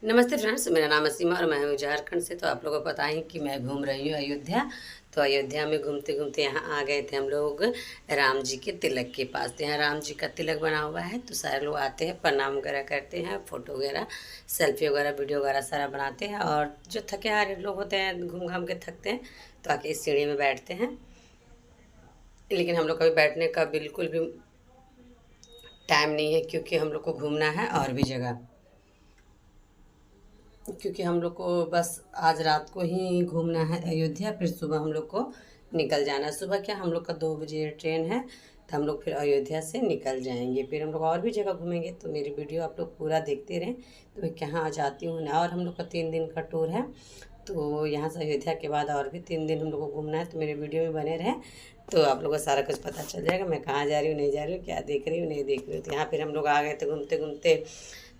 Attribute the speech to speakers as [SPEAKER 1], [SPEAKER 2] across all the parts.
[SPEAKER 1] नमस्ते फ्रेंड्स, मेरा नाम है सीमा और मैं हूँ झारखंड से। तो आप लोगों को पता ही कि मैं घूम रही हूँ अयोध्या। तो अयोध्या में घूमते घूमते यहाँ आ गए थे हम लोग राम जी के तिलक के पास। तो यहाँ राम जी का तिलक बना हुआ है, तो सारे लोग आते हैं, प्रणाम वगैरह करते हैं, फ़ोटो वगैरह, सेल्फी वगैरह, वीडियो वगैरह सारा बनाते हैं। और जो थके हारे लोग होते हैं, घूम घाम के थकते हैं, तो आके इस सीढ़ी में बैठते हैं। लेकिन हम लोग का भी बैठने का बिल्कुल भी टाइम नहीं है, क्योंकि हम लोग को घूमना है और भी जगह। क्योंकि हम लोग को बस आज रात को ही घूमना है अयोध्या, फिर सुबह हम लोग को निकल जाना है। सुबह क्या, हम लोग का 2 बजे ट्रेन है, तो हम लोग फिर अयोध्या से निकल जाएंगे। फिर हम लोग और भी जगह घूमेंगे। तो मेरी वीडियो आप लोग पूरा देखते रहें, तो मैं कहाँ जाती हूँ ना। और हम लोग का 3 दिन का टूर है, तो यहाँ से अयोध्या के बाद और भी 3 दिन हम लोग को घूमना है। तो मेरे वीडियो में बने रहें, तो आप लोगों को सारा कुछ पता चल जाएगा, मैं कहाँ जा रही हूँ, नहीं जा रही हूँ, क्या देख रही हूँ, नहीं देख रही हूँ। तो यहाँ फिर हम लोग आ गए थे घूमते घूमते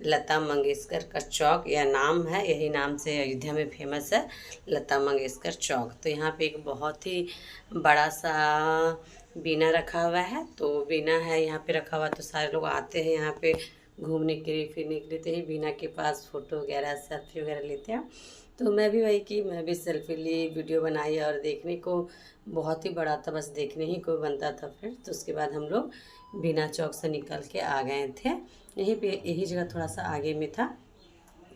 [SPEAKER 1] लता मंगेशकर का चौक, या नाम है, यही नाम से अयोध्या में फेमस है, लता मंगेशकर चौक। तो यहाँ पे एक बहुत ही बड़ा सा बीना रखा हुआ है। तो बीना है यहाँ पे रखा हुआ, तो सारे लोग आते हैं यहाँ पे घूमने के लिए, फिरने के लिए। तो ही बीना के पास फ़ोटो वगैरह, सेल्फी वगैरह लेते हैं। तो मैं भी वही की, मैं भी सेल्फी ली, वीडियो बनाई। और देखने को बहुत ही बड़ा था, बस देखने ही को बनता था। फिर तो उसके बाद हम लोग बीना चौक से निकल के आ गए थे। यहीं पे, यही जगह थोड़ा सा आगे में था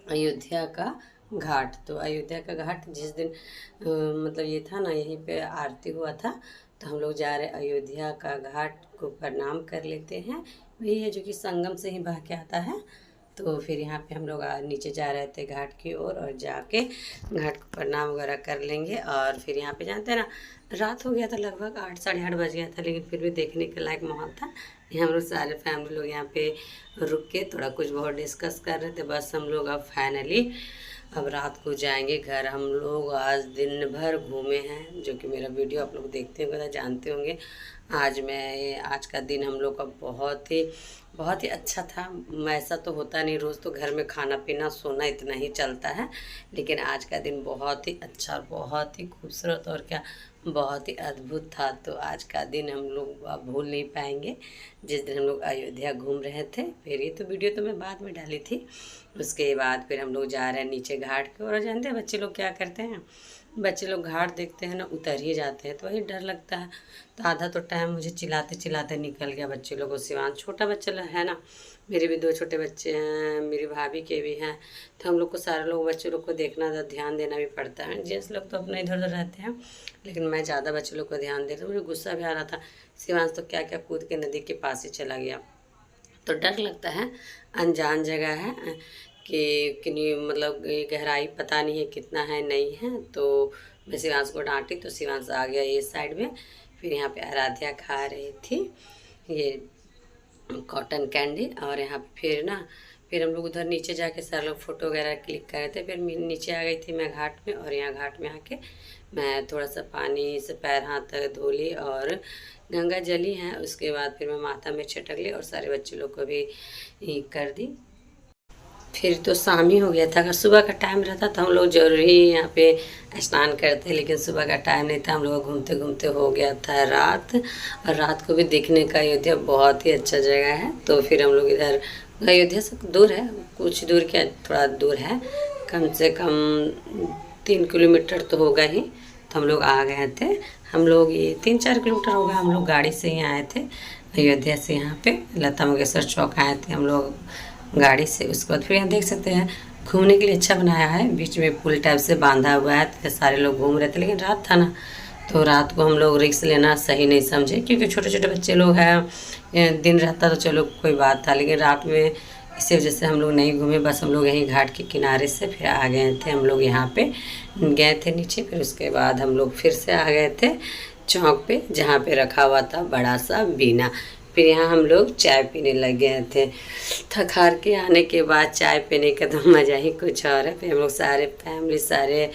[SPEAKER 1] अयोध्या का घाट। तो अयोध्या का घाट जिस दिन मतलब ये था ना, यहीं पे आरती हुआ था। तो हम लोग जा रहे अयोध्या का घाट को प्रणाम कर लेते हैं। वही है जो कि संगम से ही बह के आता है। तो फिर यहाँ पे हम लोग नीचे जा रहे थे घाट की ओर, और जाके घाट को प्रणाम वगैरह कर लेंगे। और फिर यहाँ पे जानते हैं ना, रात हो गया था, लगभग 8 साढ़े 8 बज गया था, लेकिन फिर भी देखने के लायक माहौल था। यहाँ हम लोग सारे फैमिली लोग यहाँ पे रुक के थोड़ा कुछ बहुत डिस्कस कर रहे थे। बस हम लोग अब फाइनली अब रात को जाएंगे घर। हम लोग आज दिन भर घूमे हैं, जो कि मेरा वीडियो आप लोग देखते होंगे तो जानते होंगे। आज का दिन हम लोग का बहुत ही अच्छा था। ऐसा तो होता नहीं, रोज़ तो घर में खाना पीना सोना इतना ही चलता है, लेकिन आज का दिन बहुत ही अच्छा और बहुत ही खूबसूरत और क्या, बहुत ही अद्भुत था। तो आज का दिन हम लोग अब भूल नहीं पाएंगे, जिस दिन हम लोग अयोध्या घूम रहे थे। फिर ये तो वीडियो तो मैं बाद में डाली थी। उसके बाद फिर हम लोग जा रहे हैं नीचे घाट की ओर। जानते हैं बच्चे लोग क्या करते हैं, बच्चे लोग घाट देखते हैं ना, उतर ही जाते हैं, तो वही डर लगता है। तो आधा तो टाइम मुझे चिल्लाते चिल्लाते निकल गया बच्चे लोगों से। शिवान छोटा बच्चा है ना, मेरे भी 2 छोटे बच्चे हैं, मेरी भाभी के भी हैं। तो हम लोग को, सारे लोग बच्चे लोग को देखना, ध्यान देना भी पड़ता है। जेंट्स लोग तो अपना इधर उधर रहते हैं, लेकिन मैं ज़्यादा बच्चे लोग को ध्यान देती हूँ। मुझे गुस्सा भी आ रहा था, शिवांश तो क्या क्या कूद के नदी के पास ही चला गया। तो डर लगता है, अनजान जगह है कि कितनी, मतलब ये गहराई पता नहीं है कितना है, नहीं है। तो मैं शिवांश को डांटी, तो शिवांश आ गया ये साइड में। फिर यहाँ पे आराध्या खा रही थी ये कॉटन कैंडी। और यहाँ पे फिर ना, फिर हम लोग उधर नीचे जाके सारे लोग फ़ोटो वगैरह क्लिक कर रहे थे। फिर नीचे आ गई थी मैं घाट में, और यहाँ घाट में आके मैं थोड़ा सा पानी से पैर हाथ धो ली, और गंगा जली हैं। उसके बाद फिर मैं माथा में छिटक ली, और सारे बच्चे लोग को भी कर दी। फिर तो शाम ही हो गया था। अगर सुबह का टाइम रहता तो हम लोग जरूर ही यहाँ पे स्नान करते, लेकिन सुबह का टाइम नहीं था। हम लोग घूमते घूमते हो गया था रात। और रात को भी देखने का अयोध्या बहुत ही अच्छा जगह है। तो फिर हम लोग इधर, अयोध्या से दूर है, कुछ दूर क्या, थोड़ा दूर है, कम से कम 3 किलोमीटर तो होगा ही। तो हम लोग आ गए थे। हम लोग ये 3-4 किलोमीटर होगा, हम लोग गाड़ी से ही आए थे अयोध्या से। यहाँ पे लता मंगेशकर चौक आए थे हम लोग गाड़ी से। उसके बाद फिर यहाँ देख सकते हैं, घूमने के लिए अच्छा बनाया है, बीच में पुल टाइप से बांधा हुआ है। तो सारे लोग घूम रहे थे, लेकिन रात था ना, तो रात को हम लोग रिस्क लेना सही नहीं समझे, क्योंकि छोटे छोटे बच्चे लोग हैं। दिन रहता तो चलो कोई बात था, लेकिन रात में इसी वजह से हम लोग नहीं घूमे। बस हम लोग यहीं घाट के किनारे से फिर आ गए थे। हम लोग यहाँ पे गए थे नीचे, फिर उसके बाद हम लोग फिर से आ गए थे चौक पे, जहाँ पे रखा हुआ था बड़ा सा बीना। फिर यहाँ हम लोग चाय पीने लग गए थे। थक हार के आने के बाद चाय पीने का तो मज़ा ही कुछ और है। फिर हम लोग सारे फैमिली, सारे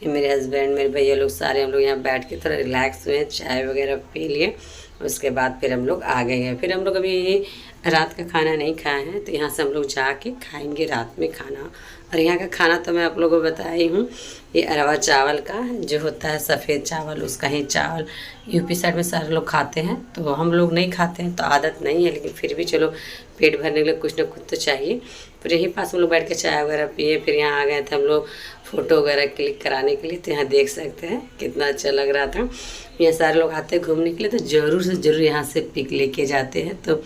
[SPEAKER 1] मेरे हस्बैंड, मेरे भैया लोग, सारे हम लोग यहाँ बैठ के थोड़ा रिलैक्स हुए, चाय वगैरह पी लिए। उसके बाद फिर हम लोग आ गए हैं। फिर हम लोग अभी रात का खाना नहीं खाए हैं, तो यहाँ से हम लोग जाके खाएंगे रात में खाना। और यहाँ का खाना तो मैं आप लोगों को बताई हूँ, ये अरवा चावल का जो होता है, सफ़ेद चावल, उसका ही चावल यूपी साइड में सारे लोग खाते हैं। तो हम लोग नहीं खाते हैं, तो आदत नहीं है, लेकिन फिर भी चलो पेट भरने के लिए कुछ ना कुछ तो चाहिए। फिर यहीं पास हम लोग बैठ के चाय वगैरह पिए। फिर यहाँ आ गए थे हम लोग फ़ोटो वगैरह क्लिक कराने के लिए। तो यहाँ देख सकते हैं कितना अच्छा लग रहा था। यहाँ सारे लोग आते हैं घूमने के लिए, तो ज़रूर से ज़रूर यहाँ से पिक लेके जाते हैं। तो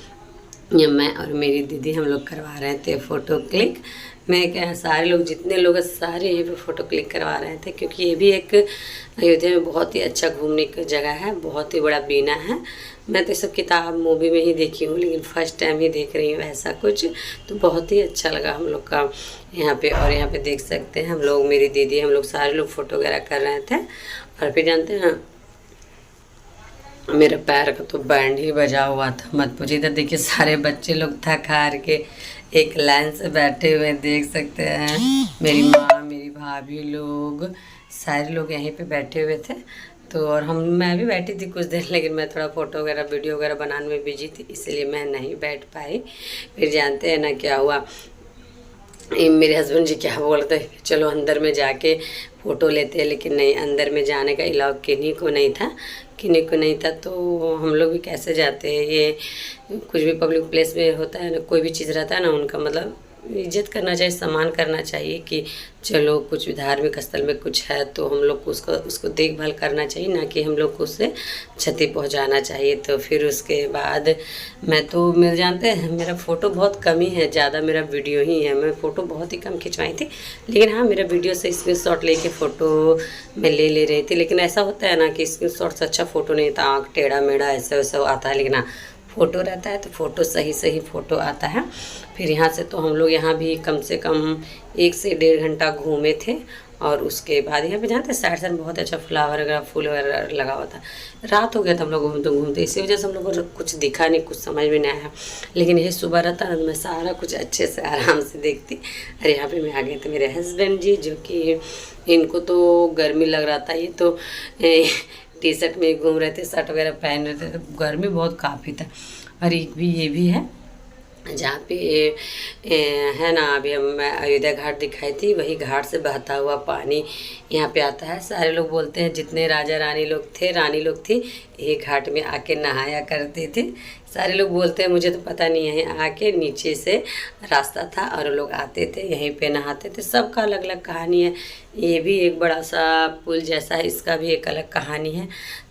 [SPEAKER 1] ये मैं और मेरी दीदी हम लोग करवा रहे थे फ़ोटो क्लिक। मैं क्या, सारे लोग जितने लोग हैं सारे यहीं पे फ़ोटो क्लिक करवा रहे थे, क्योंकि ये भी एक अयोध्या में बहुत ही अच्छा घूमने की जगह है, बहुत ही बड़ा बीना है। मैं तो सब किताब मूवी में ही देखी हूँ, लेकिन फ़र्स्ट टाइम ही देख रही हूँ ऐसा कुछ। तो बहुत ही अच्छा लगा हम लोग का यहाँ पे। और यहाँ पे देख सकते हैं हम लोग, मेरी दीदी, हम लोग सारे लोग फ़ोटो वगैरह कर रहे थे। और फिर जानते हैं मेरे पैर का तो बैंड ही बजा हुआ था, मत पूछिए। इधर देखिए सारे बच्चे लोग थक हार के एक लाइन से बैठे हुए देख सकते हैं। मेरी माँ, मेरी भाभी लोग, सारे लोग यहीं पे बैठे हुए थे। तो और मैं भी बैठी थी कुछ देर, लेकिन मैं थोड़ा फ़ोटो वगैरह वीडियो वगैरह बनाने में बिजी थी, इसलिए मैं नहीं बैठ पाई। फिर जानते हैं ना क्या हुआ, मेरे हस्बैंड जी क्या बोलते, चलो अंदर में जाके फ़ोटो लेते हैं। लेकिन नहीं, अंदर में जाने का अलाउ किन्हीं को नहीं था, किन्हीं को नहीं था। तो हम लोग भी कैसे जाते हैं, ये कुछ भी पब्लिक प्लेस में होता है ना, कोई भी चीज़ रहता है ना, उनका मतलब इज्जत करना चाहिए, सम्मान करना चाहिए कि चलो कुछ भी धार्मिक स्थल में कुछ है तो हम लोग को उसको देखभाल करना चाहिए, ना कि हम लोग को उससे क्षति पहुंचाना चाहिए। तो फिर उसके बाद मैं तो मिल जानते हैं मेरा फ़ोटो बहुत कम ही है, ज़्यादा मेरा वीडियो ही है। मैं फ़ोटो बहुत ही कम खिंचवाई थी, लेकिन हाँ मेरा वीडियो से स्क्रीनशॉट लेके फ़ोटो मैं ले रही थी। लेकिन ऐसा होता है ना कि स्क्रीनशॉट से अच्छा फ़ोटो नहीं था, आँख टेढ़ा मेढ़ा ऐसा वैसा आता है, लेकिन हाँ फ़ोटो रहता है तो फ़ोटो सही फ़ोटो आता है। फिर यहाँ से तो हम लोग यहाँ भी कम से कम 1 से 1.5 घंटा घूमे थे। और उसके बाद यहाँ पे जानते हैं साइड साइड बहुत अच्छा फ्लावर वगैरह, फूल वगैरह लगा हुआ था। रात हो गया था हम लोग घूमते घूमते, इसी वजह से हम लोग को कुछ दिखा नहीं, कुछ समझ में नहीं आया। लेकिन यही सुबह रहता ना तो मैं सारा कुछ अच्छे से आराम से देखती। और यहाँ पे मैं आ गए थे मेरे हस्बैंड जी, जो कि इनको तो गर्मी लग रहा था, ये तो टी शर्ट में घूम रहे थे, शर्ट वगैरह पहन रहे थे, तो गर्मी बहुत काफ़ी था। और एक भी ये भी है जहाँ पे है ना, अभी मैं अयोध्या घाट दिखाई थी, वही घाट से बहता हुआ पानी यहाँ पे आता है। सारे लोग बोलते हैं जितने राजा रानी लोग थे, रानी लोग थी, ये घाट में आके नहाया करते थे। सारे लोग बोलते हैं, मुझे तो पता नहीं है। आके नीचे से रास्ता था और लोग आते थे, यहीं पे नहाते थे। सबका अलग अलग कहानी है। ये भी एक बड़ा सा पुल जैसा है, इसका भी एक अलग कहानी है।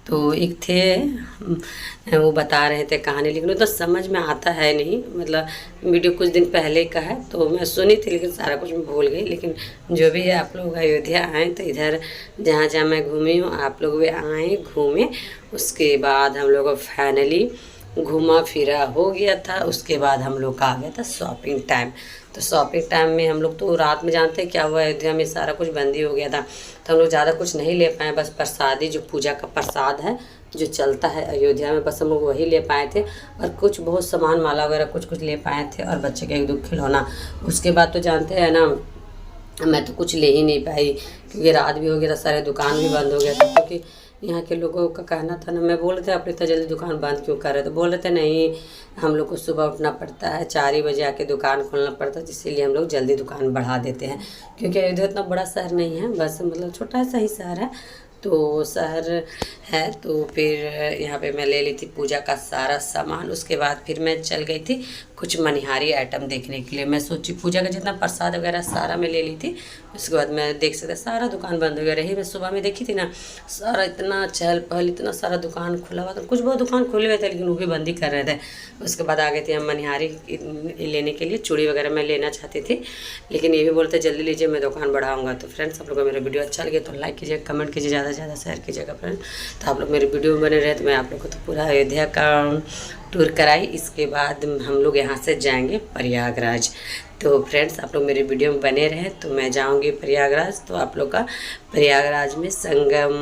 [SPEAKER 1] तो एक थे वो बता रहे थे कहानी, लेकिन वो तो समझ में आता है नहीं, मतलब वीडियो कुछ दिन पहले का है तो मैं सुनी थी, लेकिन सारा कुछ मैं भूल गई। लेकिन जो भी है, आप लोग अयोध्या आए तो इधर जहाँ जहाँ मैं घूमी हूँ आप लोग भी आए घूमे। उसके बाद हम लोग फाइनली घूमा फिरा हो गया था। उसके बाद हम लोग का आ गया था शॉपिंग टाइम। तो शॉपिंग टाइम में हम लोग तो रात में जानते हैं क्या हुआ, अयोध्या में सारा कुछ बंद ही हो गया था, तो हम लोग ज़्यादा कुछ नहीं ले पाए। बस प्रसादी, जो पूजा का प्रसाद है जो चलता है अयोध्या में, बस हम लोग वही ले पाए थे। और कुछ बहुत सामान, माला वगैरह कुछ ले पाए थे, और बच्चे का एक दो खिलौना। उसके बाद तो जानते हैं ना, मैं तो कुछ ले ही नहीं पाई, क्योंकि रात भी हो गया था, सारे दुकान भी बंद हो गया था। क्योंकि यहाँ के लोगों का कहना था ना, मैं बोल रहे थे अपने इतना जल्दी दुकान बंद क्यों कर रहे, तो बोल रहे थे नहीं हम लोग को सुबह उठना पड़ता है, 4 ही बजे आके दुकान खोलना पड़ता है, इसीलिए हम लोग जल्दी दुकान बढ़ा देते हैं। क्योंकि अयोध्या इतना बड़ा शहर नहीं है, बस मतलब छोटा सा ही शहर है, तो शहर है। तो फिर यहाँ पे मैं ले ली थी पूजा का सारा सामान। उसके बाद फिर मैं चल गई थी कुछ मनिहारी आइटम देखने के लिए। मैं सोची पूजा का जितना प्रसाद वगैरह सारा मैं ले ली थी। उसके बाद मैं देख सकते सारा दुकान बंद हो गया रही। मैं सुबह में देखी थी ना, सारा इतना चहल पहल, इतना सारा दुकान खुला हुआ था। कुछ बहुत दुकान खुले हुए थे, लेकिन वो भी बंद ही कर रहे थे। उसके बाद आ गए थे हम मनिहारी लेने के लिए। चूड़ी वगैरह मैं लेना चाहती थी, लेकिन ये भी बोलते जल्दी लीजिए, मैं दुकान बढ़ाऊँगा। तो फ्रेंड्स, आप लोगों को मेरा वीडियो अच्छा लगे तो लाइक कीजिए, कमेंट कीजिए, ज़्यादा से ज़्यादा शेयर कीजिएगा फ्रेंड। तो आप लोग मेरे वीडियो में बने रहे। तो मैं आप लोग को तो पूरा अयोध्या का टूर कराई। इसके बाद हम लोग यहाँ से जाएंगे प्रयागराज। तो फ्रेंड्स, आप लोग मेरे वीडियो में बने रहें। तो मैं जाऊंगी प्रयागराज, तो आप लोग का प्रयागराज में संगम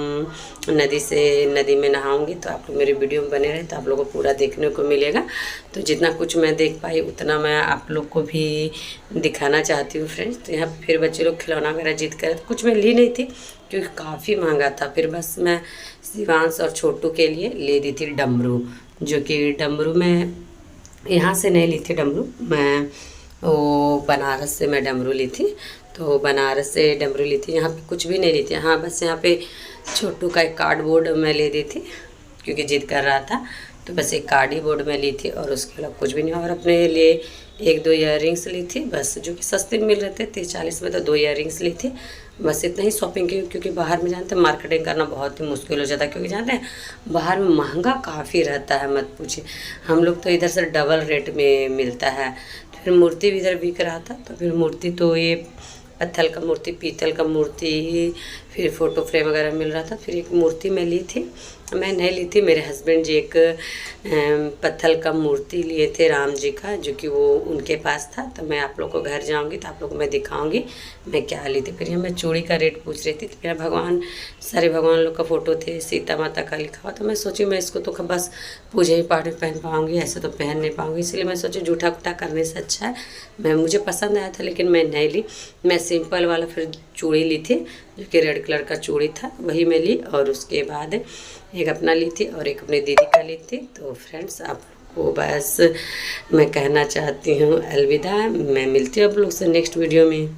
[SPEAKER 1] नदी में नहाऊंगी। तो आप लोग मेरे वीडियो में बने रहें, तो आप लोग को पूरा देखने को मिलेगा। तो जितना कुछ मैं देख पाई उतना मैं आप लोग को भी दिखाना चाहती हूँ फ्रेंड्स। तो यहाँ फिर बच्चे लोग खिलौना वगैरह जीत कर, तो कुछ मैं ली नहीं थी क्योंकि काफ़ी महंगा था। फिर बस मैं शिवांश और छोटू के लिए ले दी थी डमरू, जो कि डमरू मैं यहाँ से नहीं ली थी। डमरू मैं वो बनारस से मैं डमरू ली थी। तो बनारस से डमरू ली थी, यहाँ पे कुछ भी नहीं ली थी। हाँ, बस यहाँ पे छोटू का एक कार्डबोर्ड मैं ले दी थी क्योंकि जिद कर रहा था, तो बस एक कार्ड ही बोर्ड में ली थी, और उसके अलावा कुछ भी नहीं। और अपने लिए एक दो ईयररिंग्स ली थी बस, जो कि सस्ते मिल रहे थे 30-40 में, तो 2 ईयररिंग्स ली थी बस। इतना ही शॉपिंग की, क्योंकि बाहर में जानते हैं मार्केटिंग करना बहुत ही मुश्किल हो जाता है, क्योंकि जानते हैं बाहर में महंगा काफ़ी रहता है, मत पूछिए। हम लोग तो इधर से डबल रेट में मिलता है। तो फिर मूर्ति भी इधर बिक रहा था, तो फिर मूर्ति तो ये पत्थर का मूर्ति, पीतल का मूर्ति, फिर फ़ोटो फ्रेम वगैरह मिल रहा था। फिर एक मूर्ति मैं ली थी, मैं नहीं ली थी, मेरे हस्बैंड जी एक पत्थर का मूर्ति लिए थे राम जी का, जो कि वो उनके पास था। तो मैं आप लोग को घर जाऊंगी तो आप लोग को मैं दिखाऊंगी मैं क्या ली थी। फिर यहाँ मैं चूड़ी का रेट पूछ रही थी, तो मेरा भगवान, सारे भगवान लोग का फ़ोटो थे, सीता माता का लिखा हुआ। तो मैं सोची मैं इसको तो बस पूजा ही पाठ में पहन पाऊँगी, ऐसे तो पहन नहीं पाऊँगी, इसलिए मैं सोची जूठा कुटा करने से अच्छा है। मुझे पसंद आया था लेकिन मैं नहीं ली। मैं सिंपल वाला फिर चूड़ी ली थी, जो कि रेड कलर का चूड़ी था, वही मैं ली। और उसके बाद एक अपना ली थी और एक अपनी दीदी का ली थी। तो फ्रेंड्स, आप को बस मैं कहना चाहती हूँ अलविदा। मैं मिलती हूँ आप लोग से नेक्स्ट वीडियो में।